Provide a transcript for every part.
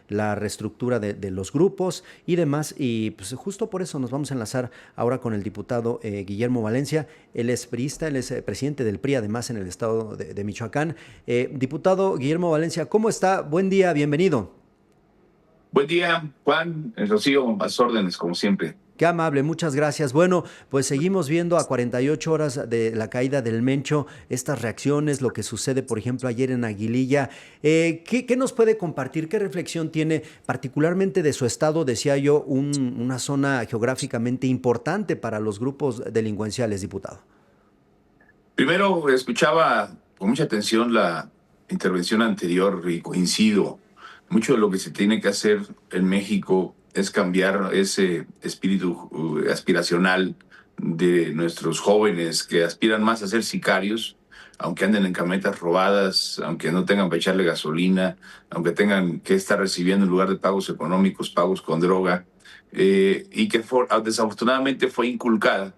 la reestructura de los grupos y demás. Y pues justo por eso nos vamos a enlazar ahora con el diputado Guillermo Valencia. Él es priista, él es presidente del PRI, además en el estado de Michoacán. Diputado Guillermo Valencia, ¿cómo está? Buen día, bienvenido. Buen día, Juan, Rocío, a sus órdenes, como siempre. Qué amable, muchas gracias. Bueno, pues seguimos viendo a 48 horas de la caída del Mencho estas reacciones, lo que sucede, por ejemplo, ayer en Aguililla. ¿Qué nos puede compartir? ¿Qué reflexión tiene particularmente de su estado, decía yo, una zona geográficamente importante para los grupos delincuenciales, diputado? Primero, escuchaba con mucha atención la intervención anterior y coincido. Mucho de lo que se tiene que hacer en México es cambiar ese espíritu aspiracional de nuestros jóvenes que aspiran más a ser sicarios, aunque anden en camionetas robadas, aunque no tengan para echarle gasolina, aunque tengan que estar recibiendo en lugar de pagos económicos, pagos con droga, y que desafortunadamente fue inculcada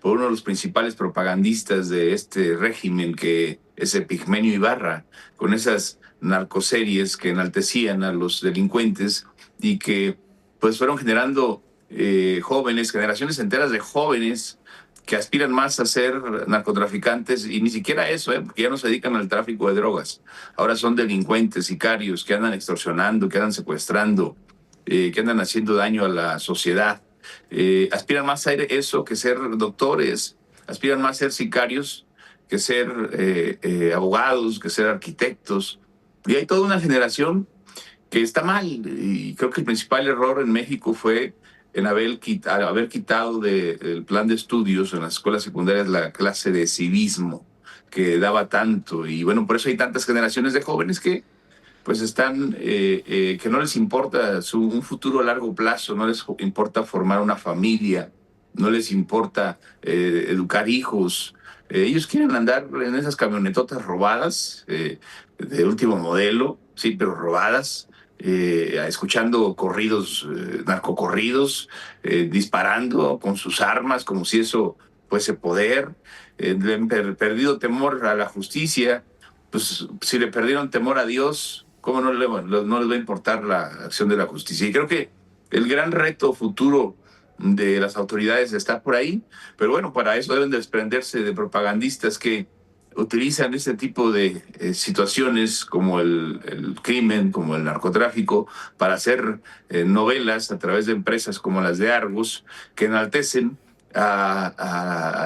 por uno de los principales propagandistas de este régimen, que es Epigmenio Ibarra, con esas narcoseries que enaltecían a los delincuentes y que pues fueron generando jóvenes, generaciones enteras de jóvenes que aspiran más a ser narcotraficantes y ni siquiera eso, porque ya no se dedican al tráfico de drogas. Ahora son delincuentes, sicarios, que andan extorsionando, que andan secuestrando, que andan haciendo daño a la sociedad. Aspiran más a eso que ser doctores, aspiran más a ser sicarios que ser abogados, que ser arquitectos. Y hay toda una generación que está mal. Y creo que el principal error en México fue en haber quitado del plan de estudios en las escuelas secundarias la clase de civismo que daba tanto. Y bueno, por eso hay tantas generaciones de jóvenes que pues están, que no les importa un futuro a largo plazo, no les importa formar una familia, no les importa educar hijos. Ellos quieren andar en esas camionetotas robadas, de último modelo, sí, pero robadas, escuchando corridos, narcocorridos, disparando con sus armas como si eso fuese poder. Le han perdido temor a la justicia. Pues si le perdieron temor a Dios, ¿cómo no les va a importar la acción de la justicia? Y creo que el gran reto futuro de las autoridades está por ahí, pero bueno, para eso deben desprenderse de propagandistas que utilizan este tipo de situaciones como el crimen, como el narcotráfico, para hacer novelas a través de empresas como las de Argos, que enaltecen,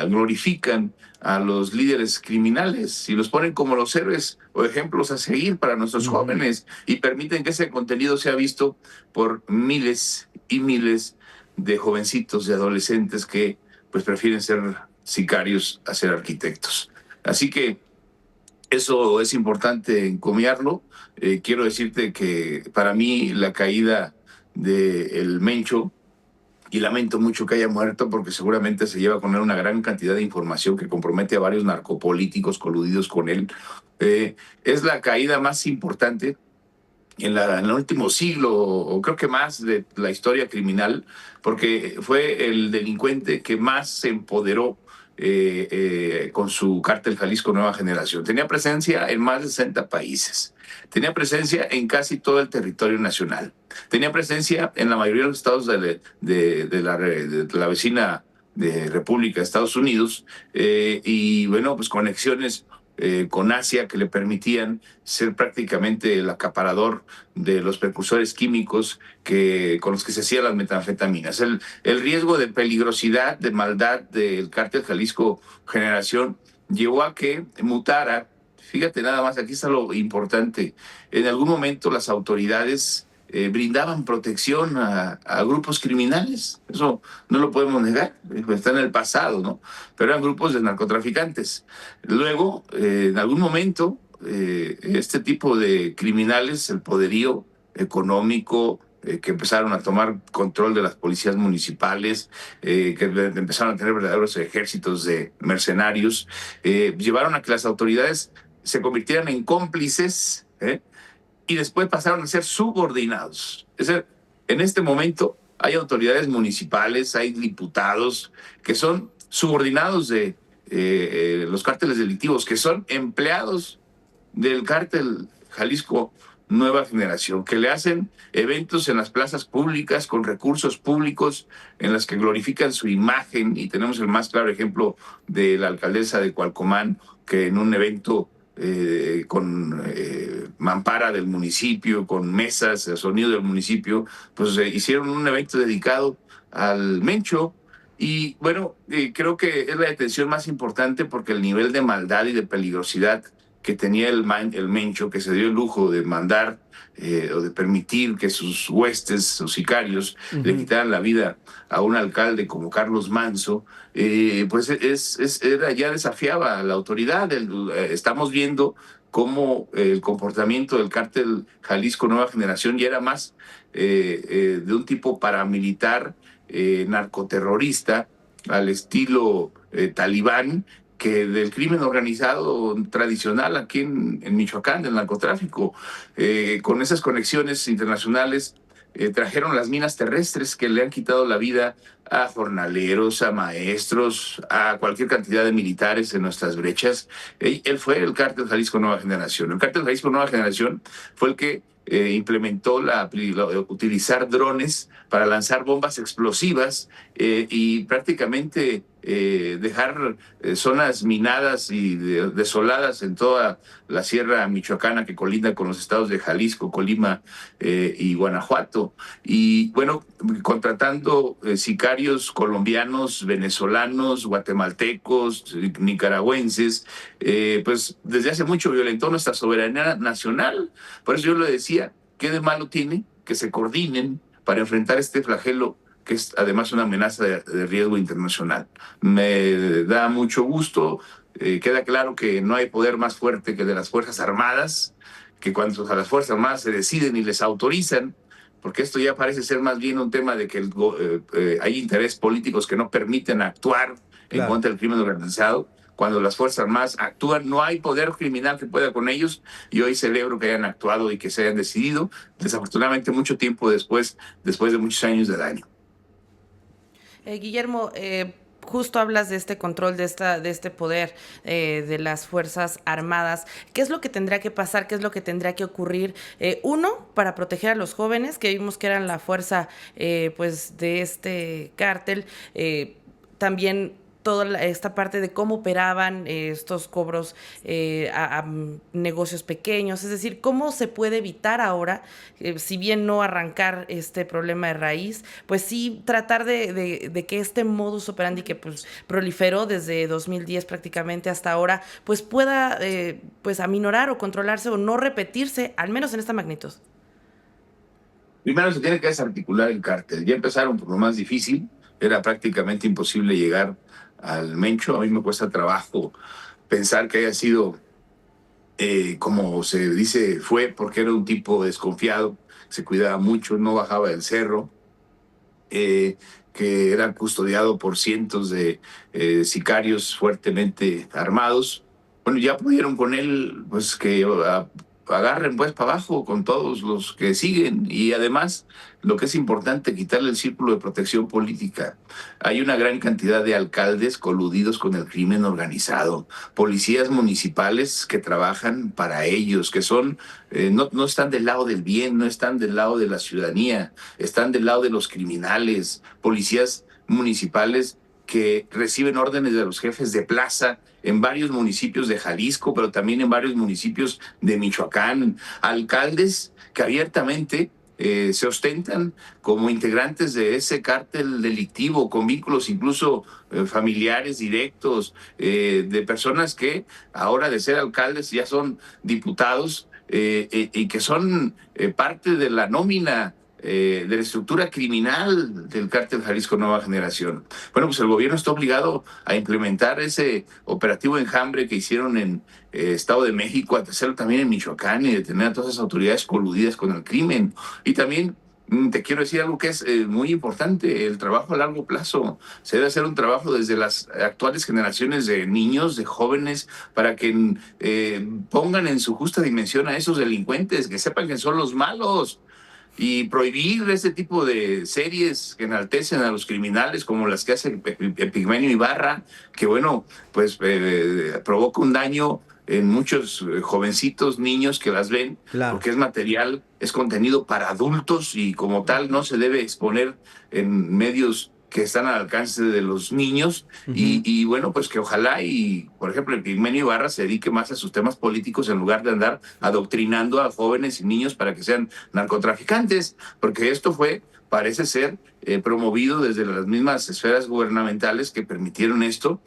glorifican a los líderes criminales y los ponen como los héroes o ejemplos a seguir para nuestros Ujú. jóvenes y permiten que ese contenido sea visto por miles y miles de jovencitos, de adolescentes que pues prefieren ser sicarios a ser arquitectos. Así que eso es importante encomiarlo. Quiero decirte que para mí la caída del Mencho, y lamento mucho que haya muerto porque seguramente se lleva con él una gran cantidad de información que compromete a varios narcopolíticos coludidos con él. Es la caída más importante en el último siglo, o creo que más, de la historia criminal, porque fue el delincuente que más se empoderó con su cártel Jalisco Nueva Generación. Tenía presencia en más de 60 países, tenía presencia en casi todo el territorio nacional, tenía presencia en la mayoría de los estados de la vecina de República de Estados Unidos, y bueno, pues conexiones con Asia que le permitían ser prácticamente el acaparador de los precursores químicos con los que se hacían las metanfetaminas. El riesgo de peligrosidad, de maldad del cártel Jalisco Generación llevó a que mutara. Fíjate nada más, aquí está lo importante. En algún momento las autoridades brindaban protección a grupos criminales. Eso no lo podemos negar, está en el pasado, ¿no? Pero eran grupos de narcotraficantes. Luego, en algún momento, este tipo de criminales, el poderío económico, que empezaron a tomar control de las policías municipales, que empezaron a tener verdaderos ejércitos de mercenarios, llevaron a que las autoridades se convirtieran en cómplices, y después pasaron a ser subordinados. Es decir, en este momento hay autoridades municipales, hay diputados que son subordinados de los cárteles delictivos, que son empleados del cártel Jalisco Nueva Generación, que le hacen eventos en las plazas públicas con recursos públicos en las que glorifican su imagen, y tenemos el más claro ejemplo de la alcaldesa de Cualcomán, que en un evento con mampara del municipio, con mesas de sonido del municipio, pues hicieron un evento dedicado al Mencho. Y bueno, creo que es la detención más importante porque el nivel de maldad y de peligrosidad que tenía el Mencho, que se dio el lujo de mandar o de permitir que sus huestes, sus sicarios, le Ujú. quitaran la vida a un alcalde como Carlos Manso, pues era, ya desafiaba a la autoridad. Estamos viendo cómo el comportamiento del cártel Jalisco Nueva Generación ya era más de un tipo paramilitar, narcoterrorista, al estilo talibán, que del crimen organizado tradicional aquí en Michoacán, del narcotráfico. Con esas conexiones internacionales trajeron las minas terrestres que le han quitado la vida a jornaleros, a maestros, a cualquier cantidad de militares en nuestras brechas. Él fue el cártel Jalisco Nueva Generación. El cártel Jalisco Nueva Generación fue el que implementó utilizar drones para lanzar bombas explosivas y prácticamente dejar zonas minadas y desoladas en toda la sierra michoacana que colinda con los estados de Jalisco, Colima y Guanajuato. Y bueno, contratando sicarios colombianos, venezolanos, guatemaltecos, nicaragüenses, pues desde hace mucho violentó nuestra soberanía nacional. Por eso yo le decía, ¿qué de malo tiene que se coordinen para enfrentar este flagelo que es además una amenaza de riesgo internacional? Me da mucho gusto. Queda claro que no hay poder más fuerte que el de las Fuerzas Armadas, que cuando a las Fuerzas Armadas se deciden y les autorizan, porque esto ya parece ser más bien un tema de que hay intereses políticos que no permiten actuar en Claro. contra del crimen organizado. Cuando las Fuerzas Armadas actúan, no hay poder criminal que pueda con ellos, y hoy celebro que hayan actuado y que se hayan decidido, desafortunadamente mucho tiempo después de muchos años de daño. Guillermo, justo hablas de este control, de este poder de las Fuerzas Armadas. ¿Qué es lo que tendría que pasar? ¿Qué es lo que tendría que ocurrir? Uno, para proteger a los jóvenes, que vimos que eran la fuerza pues de este cártel. También toda esta parte de cómo operaban estos cobros a negocios pequeños, es decir, cómo se puede evitar ahora, si bien no arrancar este problema de raíz, pues sí tratar de que este modus operandi que pues proliferó desde 2010 prácticamente hasta ahora, pues pueda pues aminorar o controlarse o no repetirse, al menos en esta magnitud. Primero se tiene que desarticular el cártel. Ya empezaron por lo más difícil. Era prácticamente imposible llegar al Mencho. A mí me cuesta trabajo pensar que haya sido como se dice, fue porque era un tipo desconfiado, se cuidaba mucho, no bajaba del cerro, que era custodiado por cientos de sicarios fuertemente armados. Bueno, ya pudieron con él, pues que agarren pues para abajo con todos los que siguen, y además, lo que es importante, quitarle el círculo de protección política. Hay una gran cantidad de alcaldes coludidos con el crimen organizado, policías municipales que trabajan para ellos, que son, no están del lado del bien, no están del lado de la ciudadanía, están del lado de los criminales, policías municipales que reciben órdenes de los jefes de plaza en varios municipios de Jalisco, pero también en varios municipios de Michoacán, alcaldes que abiertamente se ostentan como integrantes de ese cártel delictivo, con vínculos incluso familiares directos, de personas que ahora de ser alcaldes ya son diputados y que son parte de la nómina de la estructura criminal del cártel Jalisco Nueva Generación. Bueno, pues el gobierno está obligado a implementar ese operativo Enjambre que hicieron en Estado de México, a hacerlo también en Michoacán y detener a todas esas autoridades coludidas con el crimen. Y también te quiero decir algo que es muy importante, el trabajo a largo plazo. Se debe hacer un trabajo desde las actuales generaciones de niños, de jóvenes, para que pongan en su justa dimensión a esos delincuentes, que sepan que son los malos, y prohibir ese tipo de series que enaltecen a los criminales como las que hace Epigmenio Ibarra, que bueno, pues provoca un daño en muchos jovencitos, niños que las ven, Claro. porque es material, es contenido para adultos y como tal no se debe exponer en medios que están al alcance de los niños. Y bueno, pues que ojalá y, por ejemplo, el Pigmenio Ibarra se dedique más a sus temas políticos en lugar de andar adoctrinando a jóvenes y niños para que sean narcotraficantes, porque esto fue, parece ser, promovido desde las mismas esferas gubernamentales que permitieron esto,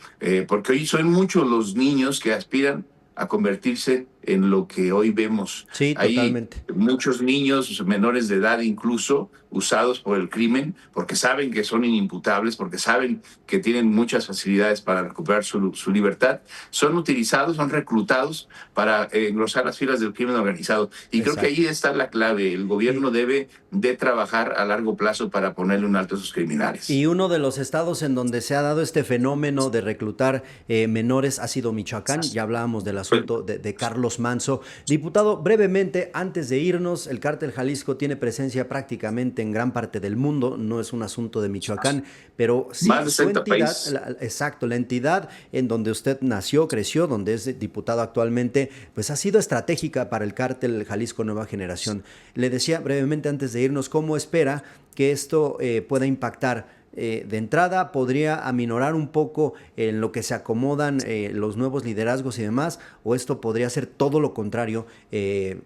porque hoy son muchos los niños que aspiran a convertirse en lo que hoy vemos. Sí, Hay totalmente. muchos niños menores de edad incluso usados por el crimen porque saben que son inimputables, porque saben que tienen muchas facilidades para recuperar su libertad. Son utilizados, son reclutados para engrosar las filas del crimen organizado. Y creo que Exacto. ahí está la clave. El gobierno debe de trabajar a largo plazo para ponerle un alto a esos criminales. Y uno de los estados en donde se ha dado este fenómeno de reclutar menores ha sido Michoacán. Ya hablábamos del asunto de Carlos Manso. Diputado, brevemente, antes de irnos, el Cártel Jalisco tiene presencia prácticamente en gran parte del mundo. No es un asunto de Michoacán, pero sí Más de su 60 entidad, países. exacto, la entidad en donde usted nació, creció, donde es diputado actualmente, pues ha sido estratégica para el Cártel Jalisco Nueva Generación. Le decía brevemente antes de irnos, ¿cómo espera que esto pueda impactar? De entrada, podría aminorar un poco en lo que se acomodan los nuevos liderazgos y demás, o esto podría ser todo lo contrario,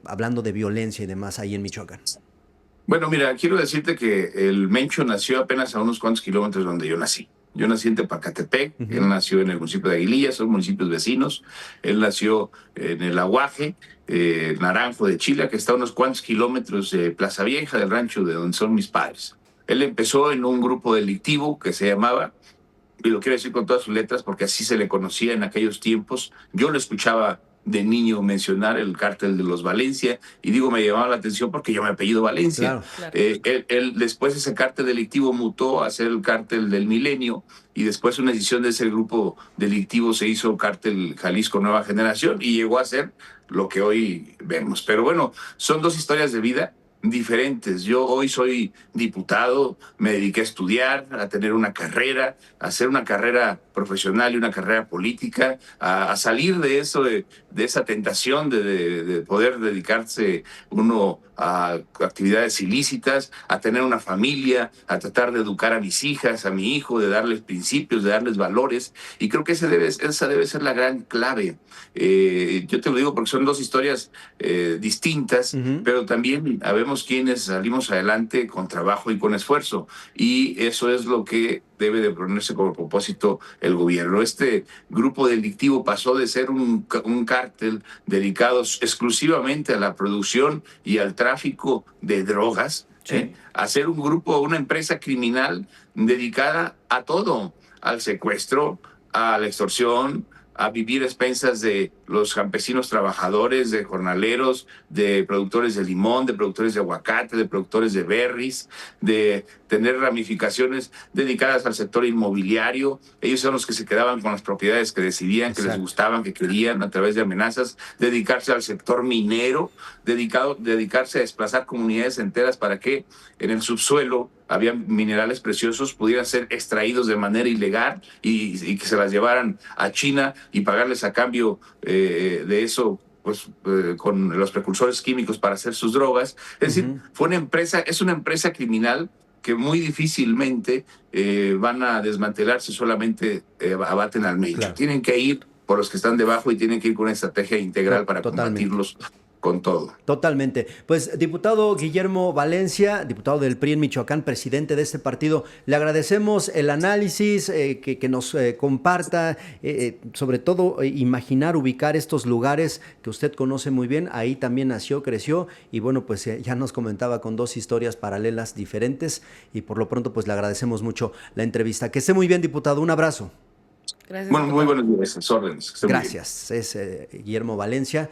hablando de violencia y demás ahí en Michoacán. Bueno, mira, quiero decirte que el Mencho nació apenas a unos cuantos kilómetros de donde yo nací. Yo nací en Tepacatepec, él nació en el municipio de Aguililla, son municipios vecinos. Él nació en el Aguaje, Naranjo de Chile, que está a unos cuantos kilómetros de Plaza Vieja, del rancho de donde son mis padres. Él empezó en un grupo delictivo que se llamaba, y lo quiero decir con todas sus letras porque así se le conocía en aquellos tiempos. Yo lo escuchaba de niño mencionar el cártel de los Valencia, y digo, me llamaba la atención porque yo me apellido Valencia. Claro. Claro. Después ese cártel delictivo mutó a ser el cártel del Milenio, y después una decisión de ese grupo delictivo se hizo Cártel Jalisco Nueva Generación y llegó a ser lo que hoy vemos. Pero bueno, son dos historias de vida diferentes. Yo hoy soy diputado, me dediqué a estudiar, a tener una carrera, a hacer una carrera profesional y una carrera política, a salir de eso, de esa tentación de poder dedicarse uno a actividades ilícitas, a tener una familia, a tratar de educar a mis hijas, a mi hijo, de darles principios, de darles valores. Y creo que esa debe ser la gran clave. Yo te lo digo porque son dos historias distintas, pero también habemos quienes salimos adelante con trabajo y con esfuerzo. Y eso es lo que debe de ponerse como propósito el gobierno. Este grupo delictivo pasó de ser un cártel dedicado exclusivamente a la producción y al tráfico de drogas, Sí. a ser un grupo, una empresa criminal dedicada a todo, al secuestro, a la extorsión, a vivir a expensas de los campesinos trabajadores, de jornaleros, de productores de limón, de productores de aguacate, de productores de berries, de tener ramificaciones dedicadas al sector inmobiliario. Ellos son los que se quedaban con las propiedades que decidían, que les Exacto. gustaban, que querían a través de amenazas, dedicarse al sector minero, dedicarse a desplazar comunidades enteras para que en el subsuelo había minerales preciosos, pudieran ser extraídos de manera ilegal y que se las llevaran a China y pagarles a cambio de eso, pues con los precursores químicos para hacer sus drogas. Es decir, es una empresa criminal que muy difícilmente van a desmantelar si solamente abaten al Mencho. Claro. Tienen que ir por los que están debajo y tienen que ir con una estrategia integral para Totalmente. combatirlos con todo. Totalmente. Pues, diputado Guillermo Valencia, diputado del PRI en Michoacán, presidente de este partido, le agradecemos el análisis que nos comparta, sobre todo imaginar, ubicar estos lugares que usted conoce muy bien. Ahí también nació, creció y bueno, pues ya nos comentaba con dos historias paralelas diferentes y por lo pronto pues le agradecemos mucho la entrevista. Que esté muy bien, diputado. Un abrazo. Gracias, Bueno, muy diputado. buenos días, órdenes. Que estén muy bien. Gracias. Es Guillermo Valencia.